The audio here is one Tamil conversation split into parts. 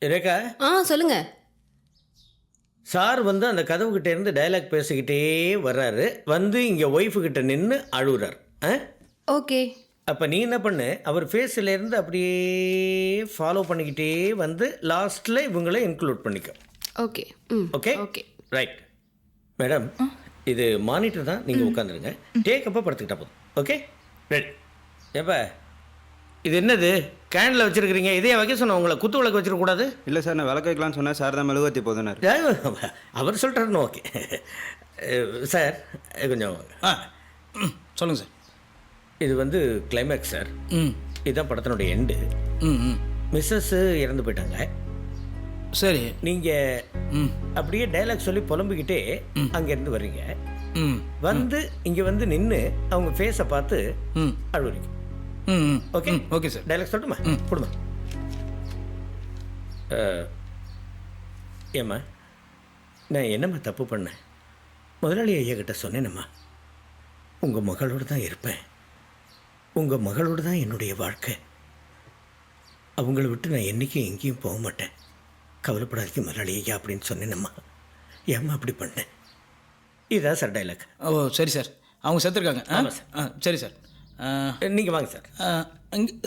ரேகா, சொல்லுங்க. சார் வந்து அந்த கதவுகிட்ட இருந்து டயலாக் பேசிக்கிட்டே வர்றாரு. வந்து இங்கே ஒய்ஃபு கிட்ட நின்று அழுகுறார். ஓகே. அப்போ நீ என்ன பண்ணு, அவர் ஃபேஸில் இருந்து அப்படியே ஃபாலோ பண்ணிக்கிட்டே வந்து லாஸ்ட்டில் இவங்கள இன்க்ளூட் பண்ணிக்கோ. Okay. Okay okay. Right. Madam, இது மானிட்டர் தான், நீங்கள் உட்காந்துருங்க. டேக் அப்போ படுத்துக்கிட்டா போதும். Okay ready. ஏப்பா இது என்னது கேனில் வச்சுருக்கிறீங்க? இதே வைக்க சொன்ன உங்களை குத்து விளக்கு வச்சிருக்கக்கூடாது. இல்லை சார், நான் விளக்கு வைக்கலான்னு சொன்னேன். சார் தான் மெழுகுவத்தி போதுனார். அவர் சொல்கிறாருன்னு ஓகே. சார் கொஞ்சம் சொல்லுங்கள் சார். இது வந்து கிளைமேக்ஸ் சார். இதுதான் படத்தினுடைய எண்டு. மிஸ்ஸஸ் இறந்து போயிட்டாங்க. சரி. நீங்கள் அப்படியே டைலாக் சொல்லி புலம்பிக்கிட்டே அங்கேருந்து வர்றீங்க. வந்து இங்கே வந்து நின்று அவங்க ஃபேஸை பார்த்து அழுவுறீங்க. Okay okay sir. டைலாக் சொல்லட்டுமா? கொடுமா. ஏம்மா, நான் என்னம்மா தப்பு பண்ணேன்? முதலாளி ஐயா கிட்ட சொன்னேனம்மா, உங்கள் மகளோடு தான் இருப்பேன், உங்கள் மகளோடு தான் என்னுடைய வாழ்க்கை, அவங்கள விட்டு நான் என்றைக்கும் எங்கேயும் போக மாட்டேன், கவலைப்படாதீங்க முதலாளி ஐயா அப்படின்னு சொன்னேனம்மா. ஏம்மா அப்படி பண்ணேன்? இதுதான் சார் டைலாக். ஓ சரி சார். அவங்க செத்துருக்காங்க. ஆமாம் சார். சரி சார். நீங்கள் வாங்க சார்.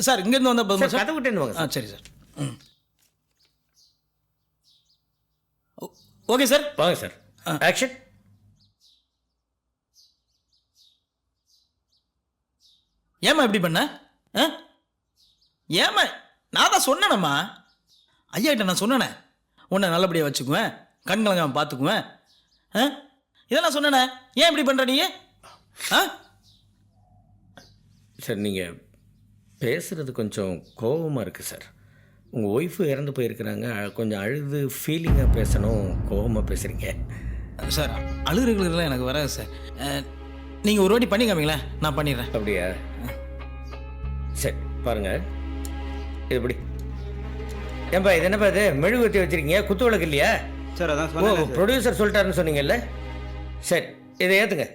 சார் இங்கேருந்து வந்தால் போதும் சார். கதை விட்டேன்னு வாங்க சார். சரி சார். Okay sir. வாங்க சார். ஆக்ஷன். ஏம்மா இப்படி பண்ண? ஏம்மா, நான் தான் சொன்னேனம்மா, ஐயா கிட்ட நான் சொன்னேனே உன்னை நல்லபடியாக வச்சுக்குவேன், கண் கலங்காமல் பார்த்துக்குவேன். இதெல்லாம் சொன்னேனே, ஏன் இப்படி பண்ணுற நீ? சார் நீங்கள் பேசுகிறது கொஞ்சம் கோபமாக இருக்குது சார். உங்கள் ஒய்ஃபு இறந்து போயிருக்கிறாங்க, கொஞ்சம் அழுது ஃபீலிங்காக பேசணும், கோபமாக பேசுகிறீங்க சார். அழுகுறதுலாம் எனக்கு வராது சார். நீங்கள் ஒரு வாட்டி பண்ணி காமிங்களேன், நான் பண்ணிடுறேன். அப்படியா? சரி பாருங்கள், இதுபடி. ஏன்பா இது என்னப்பா இது மெழுகுவத்தி வச்சுருக்கீங்க, குத்து விளக்கு இல்லையா? சார் அதான் ஓ சொன்னேன். ப்ரொடியூசர் சொல்லிட்டாருன்னு சொன்னீங்கல்ல. சரி இதை ஏற்றுங்க.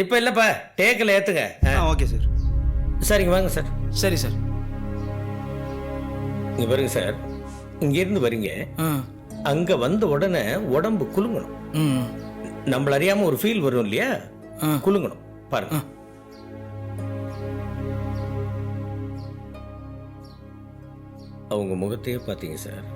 இப்போ இல்லைப்பா, டேக்கில் ஏற்றுங்க. Okay sir. சரிங்க வாங்க சார். சரி சார். இங்கே பாருங்க சார், இங்கேருந்து வரீங்க, அங்கே வந்த உடனே உடம்பு குலுங்கணும். நம்மள அறியாமல் ஒரு ஃபீல் வரும் இல்லையா, குலுங்கணும். பாருங்க. அவங்க முகத்தையே பார்த்தீங்க சார்.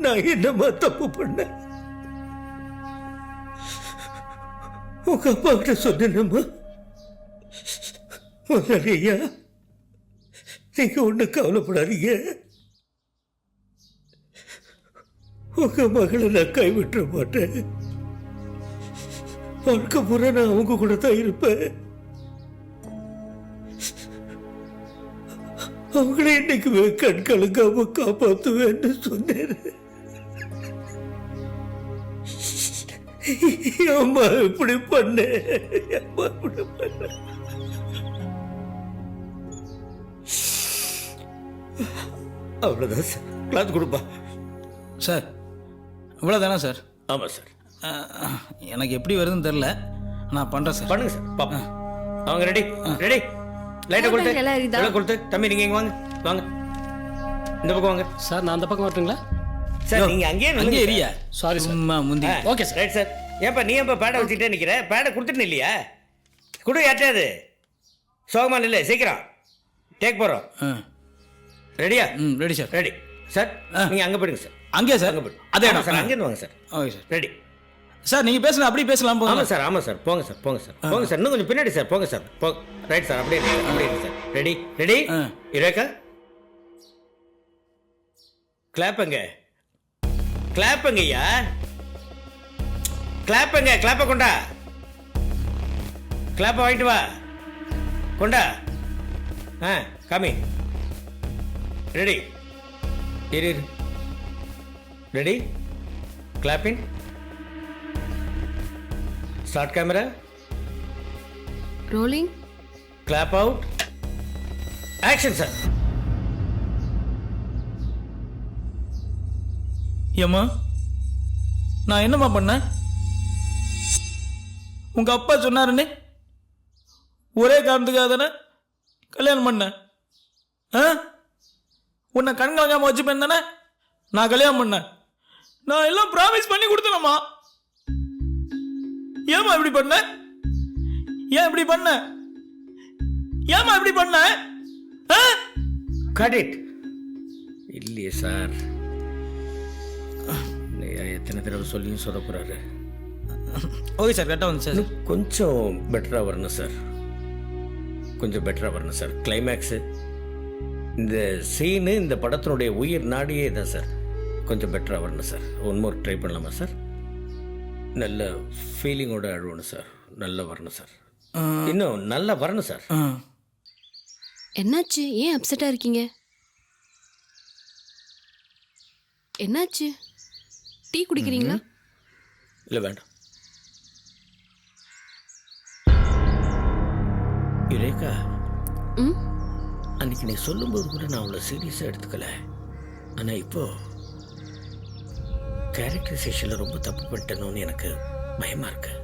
நான் என்னம்மா தப்பு பண்ணேன்? உங்க அப்பா கிட்ட சொன்னேன்மா, ஐயா நீங்க ஒண்ணு கவலைப்படாதீங்க, உங்க மகளை நான் கைவிட்டுற மாட்டேன், வாழ்க்கை பூரா நான் அவங்க கூட தான் இருப்பேன், அவங்கள இன்னைக்கு கண் கலங்காம காப்பாத்துவேன்னு சொன்னேன். அம்மா இப்படி பண்ண, அம்மா இப்படி பண்ண. அவ்வளோதான் சார். கிளாஸ் கொடுப்பா சார். இவ்வளோதானே சார்? ஆமாம் சார். எனக்கு எப்படி வருதுன்னு தெரில, நான் பண்ணுறேன் சார். பண்ணுங்க சார். பாப்பா அவங்க ரெடி ரெடி. லைட்டை கொடுத்து தம்பி நீங்கள் இங்கே வாங்க, வாங்க இந்த பக்கம் வாங்க சார். நான் அந்த பக்கம் வரட்டுங்களா சார்? நீங்கள் அங்கேயே எரியா. Sorry sir. முந்தி. Okay sir. Right sir. ஏன்ப்பா நீ ஏன்ப்பா பேடை வச்சுக்கிட்டே நிற்கிற? பேடை கொடுத்துட்டு இல்லையா? கொடு யாட்டாது. சோகமா இல்லை, சீக்கிரம் டேக் போகிறோம். ரெடியா? Ready sir. Ready sir. நீங்கள் அங்கே போயிடுங்க சார். அங்கேயா சார்? அங்கே போய்டு. அதே இடம் சார், அங்கேருந்து வாங்க sir. Okay sir. Ready sir. நீங்கள் பேசலாம், அப்படியே பேசலாம். ஆமாம் சார், ஆமாம் சார். போங்க சார், போங்க சார், போங்க சார். இன்னும் கொஞ்சம் பின்னாடி சார், போங்க சார். Right sir. அப்படியே அப்படியே சார். Ready ready. இரேகா கிளாப்புங்க, கிளாப்புங்கய்யா, கிளாப்புங்க. கிளாப்பை கொண்டா, கிளாப்பை வாங்கிட்டு வா, கொண்டா. காமி. ரெடி இரு. Ready. Clapping. Start camera. Rolling. Clap out. Action sir. ஏம்மா நான் என்னம்மா பண்ணேன்? உங்க அப்பா சொன்னாருன்னு ஒரே காரணத்துக்காக தானே கல்யாணம் பண்ணேன். ஆ உன்னை கண்கலங்காம வச்சுப்பேன் தானே நான் கல்யாணம் பண்ணேன். நான் எல்லாம் ப்ராமிஸ் பண்ணி கொடுத்தேனம்மா. ஏம்மா இப்படி பண்ண? ஏன் இப்படி பண்ண? ஏம்மா இப்படி பண்ண? ஆ? கரெக்ட் இல்லையே சார். எத்தனை தடவை சொல்லியும் சொல்ல போகிறாரு. ஓகே சார், கரெக்டாக வந்து சார். கொஞ்சம் பெட்டராக வரணும் சார், கொஞ்சம் பெட்டராக வரணும் சார். கிளைமேக்ஸு, இந்த சீனு இந்த படத்தினுடைய உயிர் நாடியே தான் சார். கொஞ்சம் பெட்டராக வரணும் சார். ஒன் மோர் ட்ரை பண்ணலாமா சார்? நல்ல ஃபீலிங்கோட அழுவணும் சார். நல்லா வரணும் சார். இன்னும் நல்லா வரணும் சார். என்னாச்சு? ஏன் அப்செட்டாக இருக்கீங்க? என்னாச்சு? டீ குடிக்கிறீங்களா? இல்லை வேண்டாம். யுரேகா, ம் அன்னைக்கு நீ சொல்லும்போது கூட நான் அவ்வளோ சீரியஸாக எடுத்துக்கல. ஆனால் இப்போ கேரக்டரைசேஷனில் ரொம்ப தப்பு பண்ணிட்டேனோன்னு எனக்கு பயமாக இருக்கு.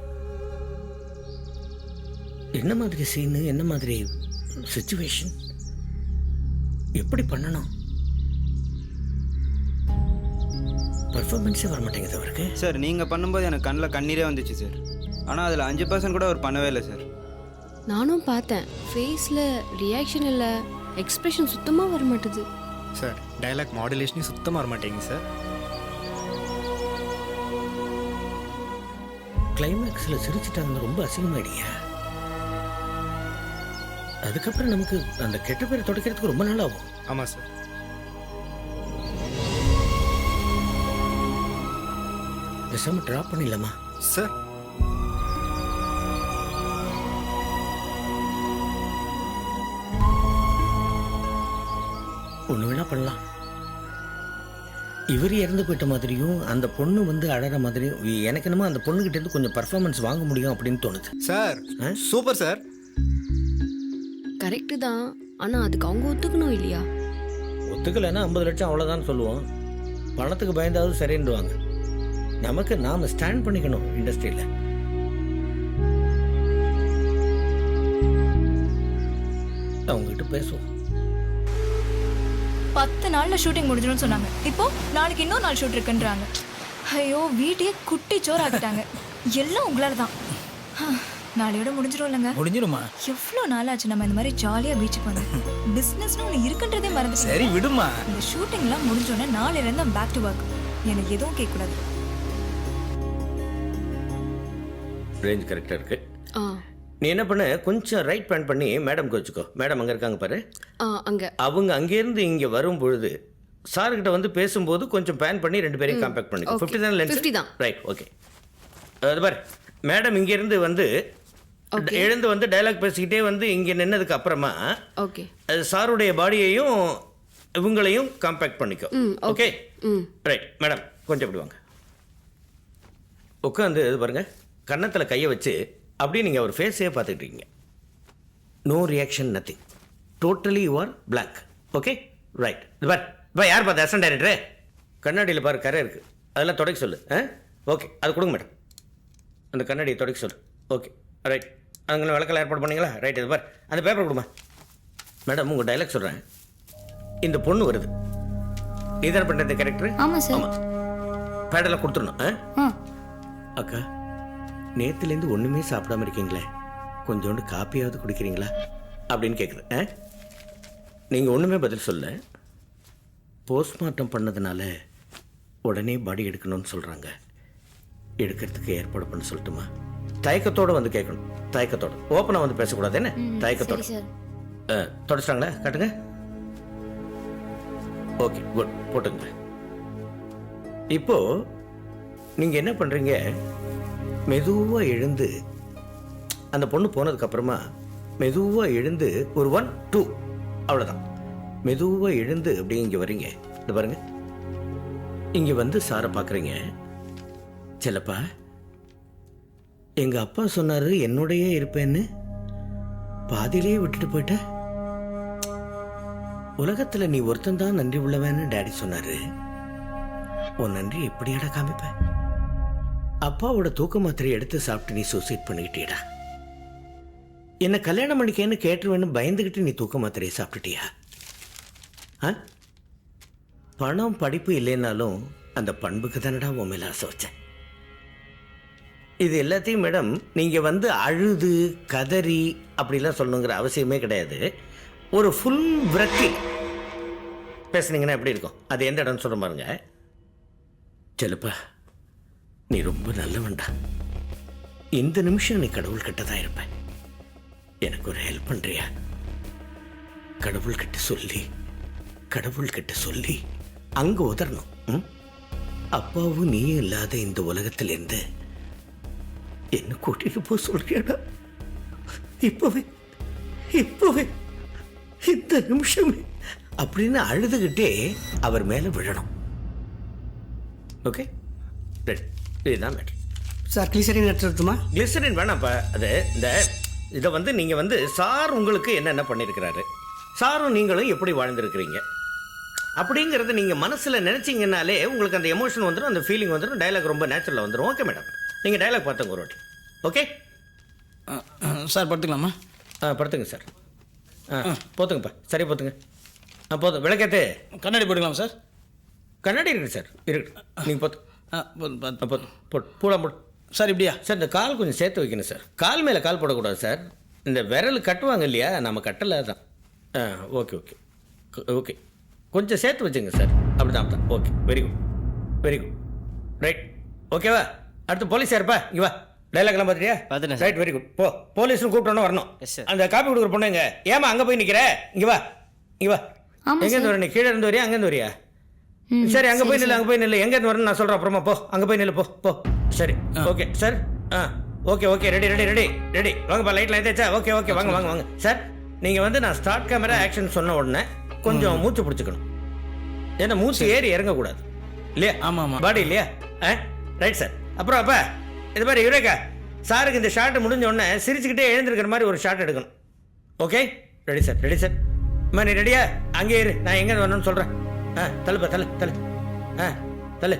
என்ன மாதிரி சீனு, என்ன மாதிரி சிச்சுவேஷன், எப்படி பண்ணணும்? பர்ஃபார்மன்ஸே வர மாட்டேங்குது அவருக்கு. சார் நீங்கள் பண்ணும்போது எனக்கு கண்ணில் கண்ணீரே வந்துச்சு சார். ஆனால் அதில் 5% கூட அவர் பண்ணவே இல்லை சார். நானும் பார்த்தேன். ஃபேஸில் ரியாக்ஷன் இல்லை, எக்ஸ்பிரஷன் சுத்தமாக வர மாட்டுது. சார் டைலாக் மாடுலேஷனே சுத்தமாக வர மாட்டேங்குது சார். கிளைமேக்ஸில் சிரிச்சிட்டாங்க, ரொம்ப அசிங்கமாயிடியா. அதுக்கப்புறம் நமக்கு அந்த கெட்ட பேரை தொடக்கிறதுக்கு ரொம்ப நாள் ஆகும். ஆமாம் சார். பேசாம ட்ராப் பண்ணிடலாமா சார்? ஒன்று வேணா பண்ணலாம். இவர் இறந்து போயிட்ட மாதிரியும் அந்த பொண்ணு வந்து அழற மாதிரியும் எனக்கு என்னமோ அந்த பொண்ணுகிட்ட இருந்து கொஞ்சம் பர்ஃபார்மன்ஸ் வாங்க முடியும் அப்படின்னு தோணுது. Sir super sir. கரெக்டு தான், ஆனால் அதுக்கு அவங்க ஒத்துக்கணும் இல்லையா? ஒத்துக்கலைன்னா 50 லட்சம் அவ்வளோதான் சொல்லுவோம். பணத்துக்கு பயந்தாவது சரின்னுவாங்க. நமக்கு நாம ஸ்டாண்ட் பண்ணிக்கணும் இண்டஸ்ட்ரியில். அவங்ககிட்ட பேசுவோம். 10 நாள்ல ஷூட்டிங் முடிஞ்சிடும்னு சொன்னாங்க. இப்போ நாளைக்கு இன்னொரு நாள் ஷூட் இருக்குன்றாங்க. ஐயோ, வீட்டையே குட்டி சோறாக்கிட்டாங்க. எல்லாம் உங்களால தான். நாளையோட முடிஞ்சிடும் இல்லைங்க? முடிஞ்சிருமா? எவ்வளோ நாள் ஆச்சு நம்ம இந்த மாதிரி ஜாலியாக பீச்சுக்கு வந்து. பிஸ்னஸ்னு ஒன்று இருக்குன்றதே மறந்து. சரி விடுமா. இந்த ஷூட்டிங்லாம் முடிஞ்சோடனே நாளையிலேருந்து பேக் டு ஒர்க். எனக்கு எதுவும் கேட்கக்கூடாது. ரேஞ்ச் கரெக்டாக இருக்கு. ஆ நீ என்ன பண்ண, கொஞ்சம் ரைட் பேன் பண்ணி மேடம்க்கு வச்சுக்கோ. மேடம் அங்கே இருக்காங்க பாரு. அங்கே அவங்க அங்கேருந்து இங்கே வரும் பொழுது சார்கிட்ட வந்து பேசும்போது கொஞ்சம் பேன் பண்ணி 2 பேரையும் காம்பேக்ட் பண்ணிக்கோ. 50 தான் லென்ஸ். 50 தான். Right, okay. அது பாரு, மேடம் இங்கேருந்து வந்து எழுந்து வந்து டைலாக் பேசிக்கிட்டே வந்து இங்கே நின்னதுக்கு அப்புறமா ஓகே சாருடைய பாடியையும் இவங்களையும் காம்பேக்ட் பண்ணிக்கோ. Okay right. மேடம் கொஞ்சம் இப்படி வாங்க. உட்காந்து இது பாருங்க, கன்னத்தில் கையை வச்சு அப்படியே நீங்கள் அவர் ஃபேஸே பார்த்துக்கிட்டு இருக்கீங்க. No reaction, nothing. Totally you are blank. Okay right. இது பார் இப்போ யார் பார்த்து அசன் டைரக்டரு? கண்ணாடியில் பாரு கரை இருக்குது, அதெல்லாம் தொடக்க சொல்லு. ஓகே அது கொடுங்க மேடம். அந்த கண்ணாடியை தொடக்க சொல்லு. Okay right. அங்கே விளக்கெல்லாம் ஏற்பாடு பண்ணீங்களா? ரைட். இது பார் அந்த பேப்பர் கொடுமா. மேடம் உங்கள் டைலாக் சொல்கிறேன். இந்த பொண்ணு வருது, நீதான பண்ணுற இந்த கேரக்டர்? ஆமாம் சார். ஆமாம், பேடெல்லாம் கொடுத்துடணும். அக்கா, நேற்றுலேருந்து ஒன்றுமே சாப்பிடாம இருக்கீங்களே, கொஞ்சோண்டு காப்பியாவது குடிக்கிறீங்களா அப்படின்னு கேட்குது. நீங்கள் ஒன்றுமே பதில் சொல்ல. போஸ்ட்மார்ட்டம் பண்ணதுனால உடனே பாடி எடுக்கணும்னு சொல்கிறாங்க. எடுக்கிறதுக்கு ஏற்பாடு பண்ண சொல்லட்டுமா? தயக்கத்தோடு வந்து கேட்கணும். தயக்கத்தோடு, ஓப்பனாக வந்து பேசக்கூடாது. என்ன தயக்கத்தோடு? தொடச்சிட்டாங்களா? காட்டுங்க. ஓகே குட், போட்டுங்க. இப்போ நீங்கள் என்ன பண்ணுறீங்க, மெதுவாக எழுந்து அந்த பொண்ணு போனதுக்கப்புறமா மெதுவாக எழுந்து ஒரு 1 2 அவ்வளோதான். மெதுவாக எழுந்து அப்படியே இங்கே வரீங்க. இது பாருங்க, இங்கே வந்து சாரை பார்க்குறீங்க. செல்லப்பா, எங்கள் அப்பா சொன்னார் என்னுடையே இருப்பேன்னு, பாதியிலேயே விட்டுட்டு போயிட்ட. உலகத்தில் நீ ஒருத்தன் தான் நன்றி உள்ளவன்னு டேடி சொன்னார். உன் நன்றி எப்படியாடா காமிப்ப? அப்பாவோட தூக்க மாத்திரை எடுத்து சாப்பிட்டு நீ சூசைட் பண்ணிக்கிட்டியடா. என்ன கல்யாணம் பண்ணிக்கன்னு கேட்டுருவேன்னு பயந்துக்கிட்டு நீ தூக்க மாத்திரையை சாப்பிட்டுட்டியா? பணம் படிப்பு இல்லைன்னாலும் அந்த பண்புக்கு தானடா உன் மேல ஆசை வச்சேன். இது எல்லாத்தையும் மேடம் நீங்கள் வந்து அழுது கதறி அப்படிலாம் சொல்லணுங்கிற அவசியமே கிடையாது. ஒரு ஃபுல் விரக்தி பேசுனீங்கன்னா எப்படி இருக்கும்? அது எந்த இடம்னு சொல்ல பாருங்க. செல்லுப்பா, நீ ரொம்ப நல்லவன்டா. இந்த நிமிஷம் நீ கடவுள் கிட்ட தான் இருப்ப. எனக்கு ஒரு ஹெல்ப் பண்ணுறியா? கடவுள்கிட்ட சொல்லி அங்கே உதறணும். அப்பாவும் நீயும் இல்லாத இந்த உலகத்திலேருந்து என்ன கூட்டிட்டு போ சொல்றியாடா? இப்பவே இந்த நிமிஷமே அப்படின்னு அழுதுகிட்டே அவர் மேல விழணும். ஓகே, இதுதான் மேட்டர். சார் கிளிசரின் எடுத்துமா? கிளிசரின் வேணாம்ப்பா. அது இதை வந்து நீங்கள் வந்து சார் உங்களுக்கு என்னென்ன பண்ணியிருக்கிறாரு, சாரும் நீங்களும் எப்படி வாழ்ந்துருக்கிறீங்க அப்படிங்கிறத நீங்கள் மனசில் நினச்சிங்கனாலே உங்களுக்கு அந்த எமோஷன் வந்துடும், அந்த ஃபீலிங் வந்துடும், டைலாக் ரொம்ப நேச்சுரலாக வந்துடும். ஓகே மேடம், நீங்கள் டைலாக் பார்த்துங்க ஒரு வாட்டி. ஓகே சார் படுத்துக்கலாமா? படுத்துங்க சார். போத்துங்கப்பா, சரி போத்துங்க. போதும். விளக்கேத்து. கண்ணாடி போட்டுக்கலாம் சார்? கண்ணாடி இருக்குது சார், இருக்குது. நீங்கள் போதும். போட்டு பூலாம் போட்டு. சார் இப்படியா சார்? இந்த கால் கொஞ்சம் சேர்த்து வைக்கணும் சார். கால் மேலே கால் போடக்கூடாது சார். இந்த விரல் கட்டுவாங்க இல்லையா, நம்ம கட்டலை தான். ஓகே கொஞ்சம் சேர்த்து வச்சுங்க சார். அப்படி தான். Okay, very good right. ஓகேவா? அடுத்து போலீஸ் யாருப்பா? இங்கே வா. டைலாக்லாம் பார்த்துட்டியா? பார்த்துட்டேன். Right, very good. போலீஸ்னு கூப்பிட்டோன்னு வரணும். அந்த காப்பி கொடுக்குற பொண்ணுங்க ஏமா அங்கே போய் நிற்கிற? இங்கே வா. எங்கேருந்து வர? நீ கீழே இருந்து வரியா அங்கேருந்து வரியா? சரி, அங்கே போய் நில்லு. எங்கேருந்து வரணும்னு நான் சொல்கிறேன் அப்புறமா. அங்கே போய் நில்லு. போ. சரி, ஓகே சார். Okay ready. வாங்கப்பா, லைட்லாம் ஏதாச்சா? ஓகே வாங்க சார். நீங்கள் வந்து நான் ஸ்டார்ட் கேமரா ஆக்ஷன் சொன்ன உடனே கொஞ்சம் மூச்சு பிடிச்சிக்கணும். ஏன்னா மூச்சு ஏறி இறங்கக்கூடாது இல்லையா? ஆமாம், பாடி இல்லையா? Right sir. அப்புறம் அப்பா இது மாதிரி யுரேகா சாருக்கு இந்த ஷார்ட் முடிஞ்ச உடனே சிரிச்சுக்கிட்டே எழுந்திருக்கிற மாதிரி ஒரு ஷார்ட் எடுக்கணும். Okay, ready sir. அம்மா நீ ரெடியா? அங்கே இரு, நான் எங்கே வரணும்னு சொல்கிறேன். தள்ளுப்பா, தள்ளு.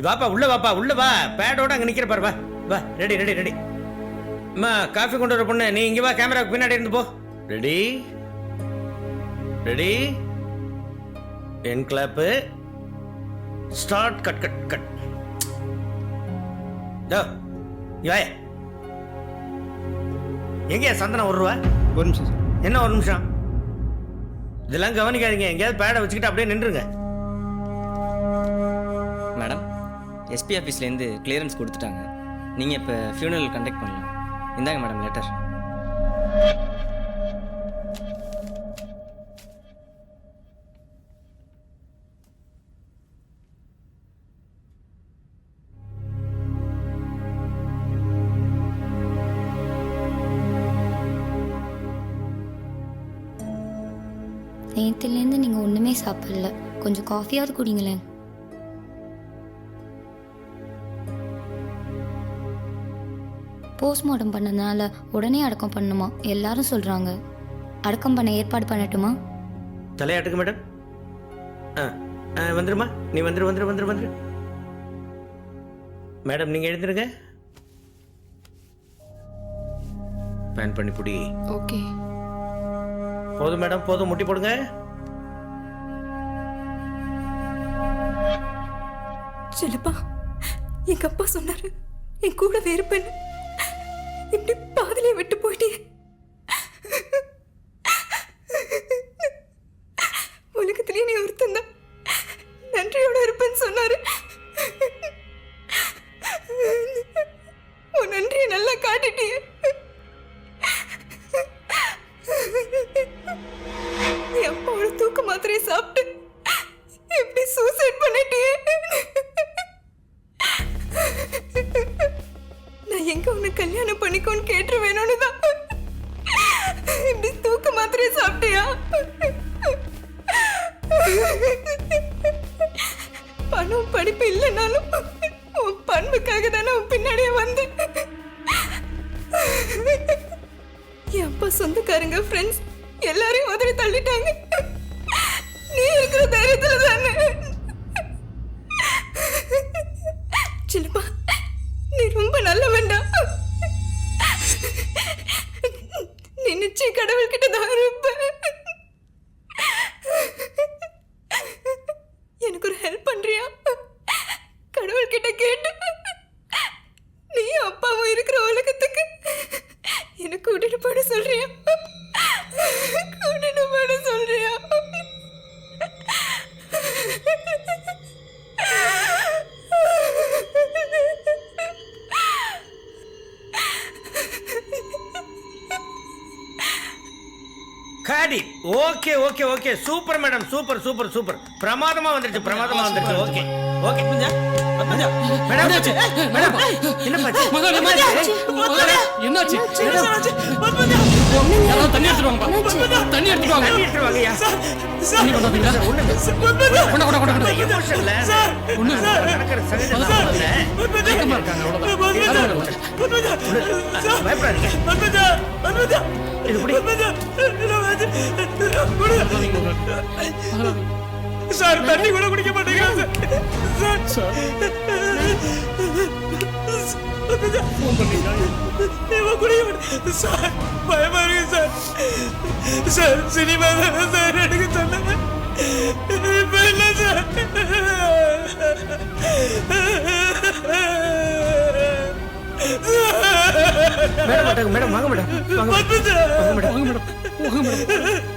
வாப்பா, உள்ள வா. பேடோட அங்கே நிற்கிற பாரு. வா. ரெடி. அம்மா காஃபி கொண்டு வர பொண்ணு, நீ இங்கே வா. கேமராவுக்கு பின்னாடி இருந்து போ. ரெடி என் கிளாப்பு ஸ்டார்ட். கட். எங்கேயா சந்தனம்? 1 ரூபா. ஒரு நிமிஷம் சார். என்ன 1 நிமிஷம்? இதெல்லாம் கவனிக்காதீங்க. எங்கேயாவது பேடை வச்சுக்கிட்டு அப்படியே நின்றுங்க. மேடம், எஸ்பி ஆஃபீஸ்லேருந்து கிளியரன்ஸ் கொடுத்துட்டாங்க. நீங்கள் இப்போ ஃபியூனரல் கண்டக்ட் பண்ணலாம். இந்தாங்க மேடம் லெட்டர். நேற்றுலேருந்து நீங்கள் ஒன்றுமே சாப்பிடல. கொஞ்சம் காஃபியாவது குடிங்களேன். போஸ்ட்மார்ட்டம் பண்ணதுனால உடனே அடக்கம் பண்ணணுமா எல்லாரும் சொல்கிறாங்க. அடக்கம் பண்ண ஏற்பாடு பண்ணட்டுமா? தலையாட்டுக்கு மேடம். வந்துருமா? நீ வந்துரு. மேடம் நீங்கள் எழுந்துருங்க. பேன் பண்ணி புடி. ஓகே. போதும் மேடம், போதும். முட்டி போடுங்க. செல்லப்பா, எங்க அப்பா சொன்னாரு என் கூட வேறுபண்ணு. இப்படி பாதிலே விட்டு போயிட்டே. உலகத்திலேயே நீ ஒருத்தன் தான் நன்றியோட இருப்பேன்னு சொன்னாரு. உன் நன்றியை நல்லா காட்டிட்டியே. என் அப்பாவோட தூக்க மாத்திரையை சாப்பிட்டு எப்படி சூசைட் பண்ணிட்டியே. நான் எங்க உன்னை கல்யாணம் பண்ணிக்கோன்னு கேட்டு வேணும்னு தான் இப்படி தூக்க மாத்திரையை சாப்பிட்டியா? பணம் படிப்பு இல்லைனாலும் உன் பண்புக்காக தானே உன் பின்னாடியே வந்து. என் அப்பா சொந்தக்காரங்க ஃப்ரெண்ட்ஸ் எல்லாரையும் உதறி தள்ளிட்டாங்க. நீ okay okay okay super madam super super super பிரமாதமா வந்துருச்சு ஓகே ஓகே அத்மஜா மேடம் மேடம் என்ன பாச்சு என்னாச்சு யாராவது தண்ணி எடுத்துட்டு வாங்க தண்ணி எடுத்துட்டு வாங்கய்யா தண்ணி கொண்டாந்தீங்களா கொண்டா எமோஷன்ல ஒண்ணு நடக்கிற சகஜமா இருக்காங்க அவ்வளவுதான் பயப்படாதீங்க இது புடி சார் தண்ணி கூட குடிக்க மாட்டேங்க சார் சார் பயமா இருக்கு சார் சினிமா சார் எனக்கு சொன்னாங்க இப்ப இல்ல சார் மேடம் வாங்க மேடம்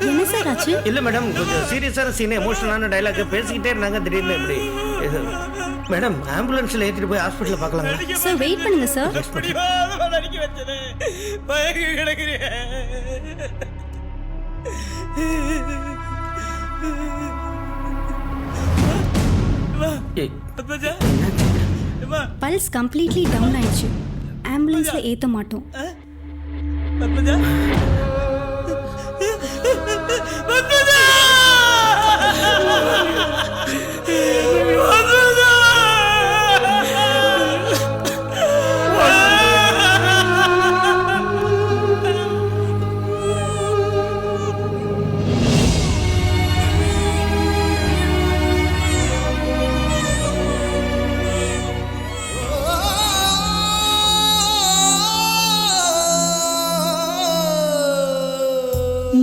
என்ன சார் ஆச்சு? இல்ல மேடம் கொஞ்சம் சீரியஸான சீன் எமோஷனலான டயலாக் பேசிக்கிட்டே இருந்தாங்க திடீர்னு இப்படி இது மேடம் ஆம்புலன்ஸ்ல ஏத்திட்டு போய் ஹாஸ்பிடல்ல பார்க்கலாங்களா சார் வெயிட் பண்ணுங்க சார். பயங்கர கிடக்குறேன் பல்ஸ் கம்ப்ளீட்லி டவுன் ஆயிடுச்சு. ஆம்புலன்ஸ்ல ஏத்த மாட்டோம்.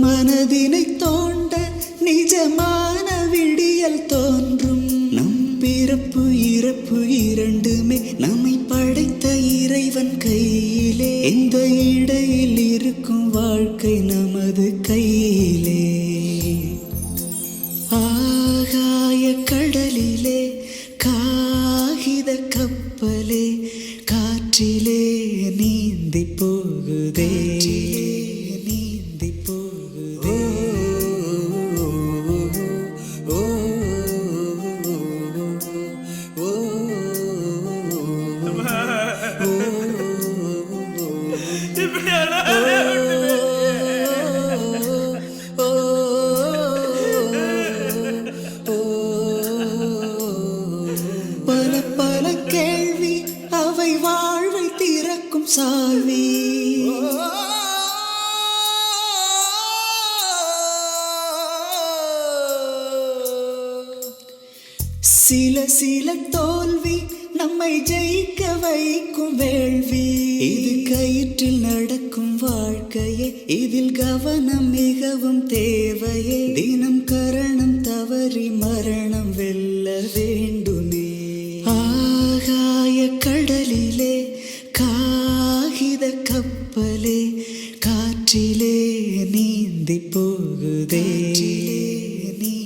மனதினை தோண்ட நிஜமான விடியல் தோன்றும். நம் பிறப்பு இறப்பு இரண்டுமே நம்மை படைத்த இறைவன் கையிலே. எந்த இடையில் இருக்கும் வாழ்க்கை நமது கையிலே. ஆகாய கடலிலே காகித கப்பலே காற்றிலே நீந்தி போகுதே. பல பல கேள்வி அவை வாழ்வை திறக்கும் சாவி. சில சில தோல்வி நம்மை ஜெயிக்க வைக்கும் வேள்வி. இது கயிற்றில் நடக்கும் வாழ்க்கையே, இதில் கவனம் மிகவும் தேவையே. தினம் கரணம் தவறி மரணம் வெல்ல வேண்டுமே. ஆகாய கடலிலே காகித கப்பலே காற்றிலே நீந்தி போகுதே.